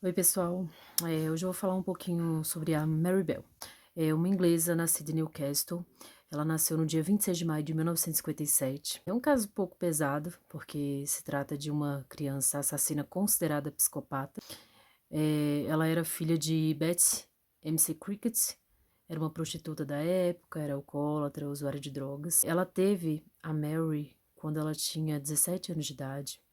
Oi, pessoal. Hoje eu vou falar um pouquinho sobre a Mary Bell. É uma inglesa nascida em Newcastle. Ela nasceu no dia 26 de maio de 1957. É um caso um pouco pesado, porque se trata de uma criança assassina considerada psicopata. Ela era filha de Betsy MC Cricket, era uma prostituta da época, era alcoólatra, usuária de drogas. Ela teve a Mary quando ela tinha 17 anos de idade,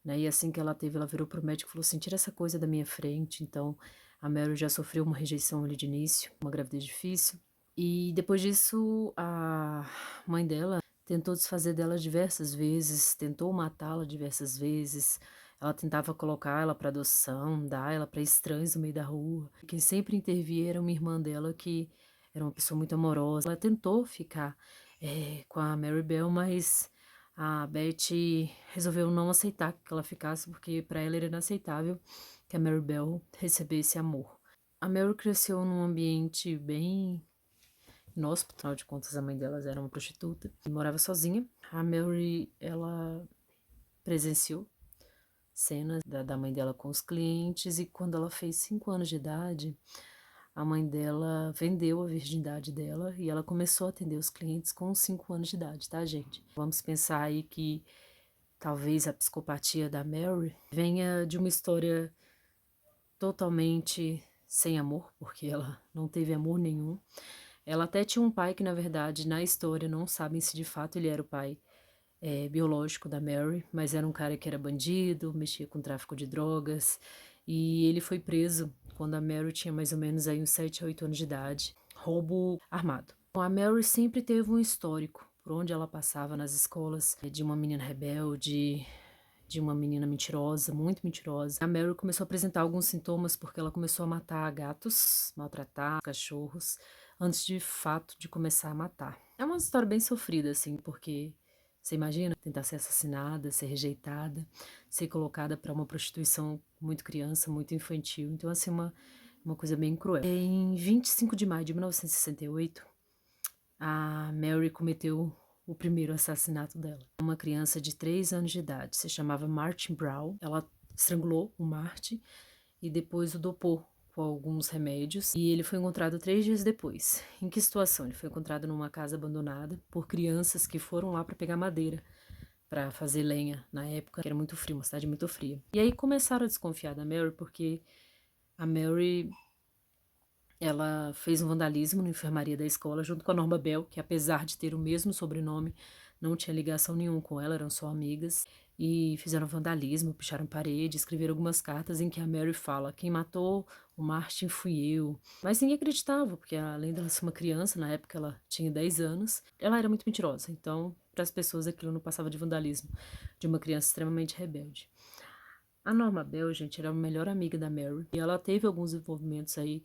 né, e assim que ela teve, ela virou pro médico e falou assim: "Tira essa coisa da minha frente". Então, a Mary já sofreu uma rejeição ali de início, uma gravidez difícil. E depois disso, a mãe dela tentou desfazer dela diversas vezes, tentou matá-la diversas vezes. Ela tentava colocar ela para adoção, dar ela para estranhos no meio da rua. Quem sempre intervia era uma irmã dela que era uma pessoa muito amorosa. Ela tentou ficar, com a Mary Bell, mas a Betty resolveu não aceitar que ela ficasse, porque para ela era inaceitável que a Mary Bell recebesse amor. A Mary cresceu num ambiente bem inóspito, afinal de contas a mãe delas era uma prostituta e morava sozinha. A Mary, ela presenciou cenas da mãe dela com os clientes, e quando ela fez 5 anos de idade, a mãe dela vendeu a virgindade dela e ela começou a atender os clientes com 5 anos de idade, tá, gente? Vamos pensar aí que talvez a psicopatia da Mary venha de uma história totalmente sem amor, porque ela não teve amor nenhum. Ela até tinha um pai que, na verdade, na história não sabem se de fato ele era o pai biológico da Mary, mas era um cara que era bandido, mexia com tráfico de drogas, e ele foi preso quando a Mary tinha mais ou menos aí uns 7 a 8 anos de idade, roubo armado. Então, a Mary sempre teve um histórico por onde ela passava nas escolas, de uma menina rebelde, de uma menina mentirosa, muito mentirosa. A Mary começou a apresentar alguns sintomas porque ela começou a matar gatos, maltratar cachorros, antes de fato de começar a matar. É uma história bem sofrida, assim, porque você imagina tentar ser assassinada, ser rejeitada, ser colocada para uma prostituição muito criança, muito infantil. Então, assim, uma coisa bem cruel. Em 25 de maio de 1968, a Mary cometeu o primeiro assassinato dela. Uma criança de 3 anos de idade, se chamava Martin Brown. Ela estrangulou o Martin e depois o dopou com alguns remédios, e ele foi encontrado 3 dias depois. Em que situação? Ele foi encontrado numa casa abandonada por crianças que foram lá para pegar madeira para fazer lenha na época, que era muito frio, uma cidade muito fria. E aí começaram a desconfiar da Mary, porque a Mary, ela fez um vandalismo na enfermaria da escola junto com a Norma Bell, que apesar de ter o mesmo sobrenome, não tinha ligação nenhuma com ela, eram só amigas. E fizeram vandalismo, picharam parede, escreveram algumas cartas em que a Mary fala: "Quem matou o Martin fui eu". Mas ninguém acreditava, porque além dela ser uma criança, na época ela tinha 10 anos, ela era muito mentirosa. Então, para as pessoas aquilo não passava de vandalismo, de uma criança extremamente rebelde. A Norma Bell, gente, era a melhor amiga da Mary, e ela teve alguns envolvimentos aí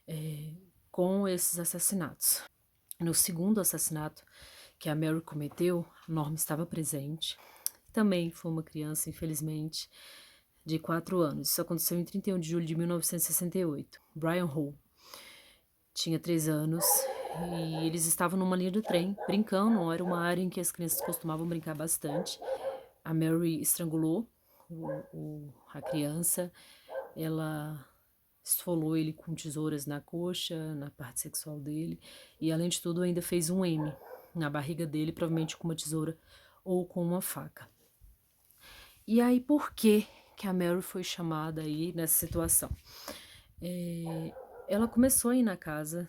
eh, com esses assassinatos. No segundo assassinato que a Mary cometeu, a Norma estava presente. Também foi uma criança, infelizmente, de 4 anos. Isso aconteceu em 31 de julho de 1968. Brian Hall tinha 3 anos e eles estavam numa linha do trem, brincando. Era uma área em que as crianças costumavam brincar bastante. A Mary estrangulou a criança, ela esfolou ele com tesouras na coxa, na parte sexual dele, e além de tudo ainda fez um M na barriga dele, provavelmente com uma tesoura ou com uma faca. E aí, por que a Mary foi chamada aí nessa situação? Ela começou a ir na casa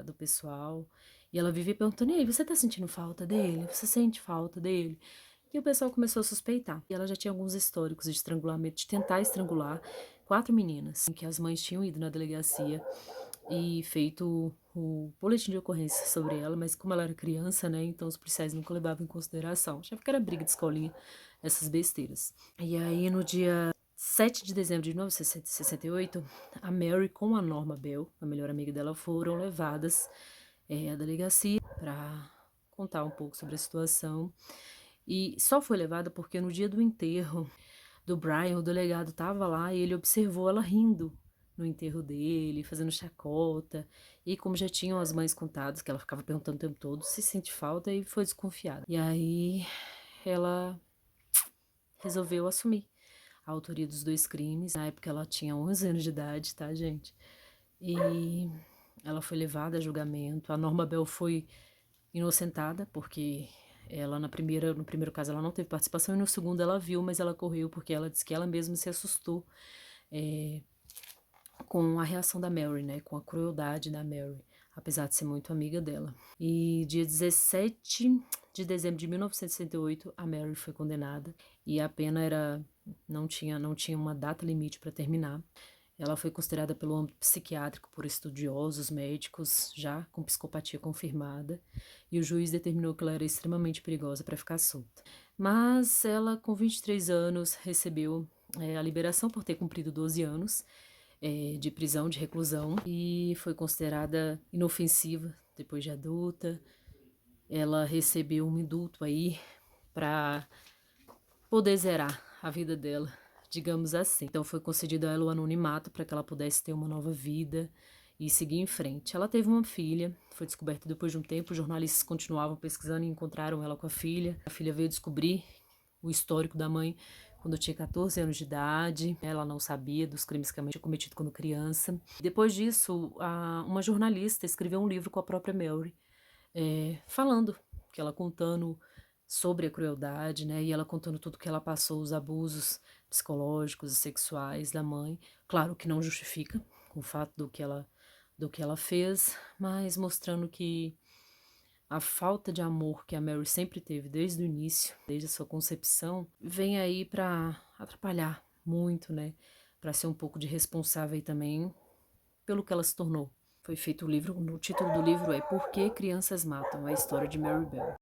do pessoal e ela vivia perguntando: "E aí, você tá sentindo falta dele? Você sente falta dele?" E o pessoal começou a suspeitar. E ela já tinha alguns históricos de estrangulamento, de tentar estrangular 4 meninas, em que as mães tinham ido na delegacia e feito o boletim de ocorrência sobre ela, mas como ela era criança, né, então os policiais nunca levavam em consideração. Achava que era briga de escolinha, essas besteiras. E aí, no dia 7 de dezembro de 1968, a Mary com a Norma Bell, a melhor amiga dela, foram levadas à delegacia para contar um pouco sobre a situação. E só foi levada porque no dia do enterro do Brian, o delegado estava lá e ele observou ela rindo no enterro dele, fazendo chacota. E como já tinham as mães contadas, que ela ficava perguntando o tempo todo se sente falta, e foi desconfiada. E aí ela resolveu assumir a autoria dos 2 crimes. Na época ela tinha 11 anos de idade, tá, gente. E ela foi levada a julgamento. A Norma Bell foi inocentada, porque ela no primeiro caso ela não teve participação e no segundo ela viu, mas ela correu porque ela disse que ela mesma se assustou, eh, com a reação da Mary, né, com a crueldade da Mary, apesar de ser muito amiga dela. E dia 17 de dezembro de 1968, a Mary foi condenada e a pena era não tinha uma data limite para terminar. Ela foi considerada pelo âmbito psiquiátrico por estudiosos médicos, já com psicopatia confirmada, e o juiz determinou que ela era extremamente perigosa para ficar solta. Mas ela, com 23 anos, recebeu a liberação por ter cumprido 12 anos de prisão, de reclusão, e foi considerada inofensiva depois de adulta. Ela recebeu um indulto aí para poder zerar a vida dela, digamos assim. Então foi concedido a ela o anonimato para que ela pudesse ter uma nova vida e seguir em frente. Ela teve uma filha, foi descoberta depois de um tempo, os jornalistas continuavam pesquisando e encontraram ela com a filha. A filha veio descobrir o histórico da mãe quando tinha 14 anos de idade. Ela não sabia dos crimes que a mãe tinha cometido quando criança. Depois disso, uma jornalista escreveu um livro com a própria Mary, falando, que ela contando sobre a crueldade, né, e ela contando tudo que ela passou, os abusos psicológicos e sexuais da mãe. Claro que não justifica o fato do que ela fez, mas mostrando que a falta de amor que a Mary sempre teve desde o início, desde a sua concepção, vem aí para atrapalhar muito, né, para ser um pouco de responsável aí também pelo que ela se tornou. Foi feito o livro, o título do livro é Por que Crianças Matam? A História de Mary Bell.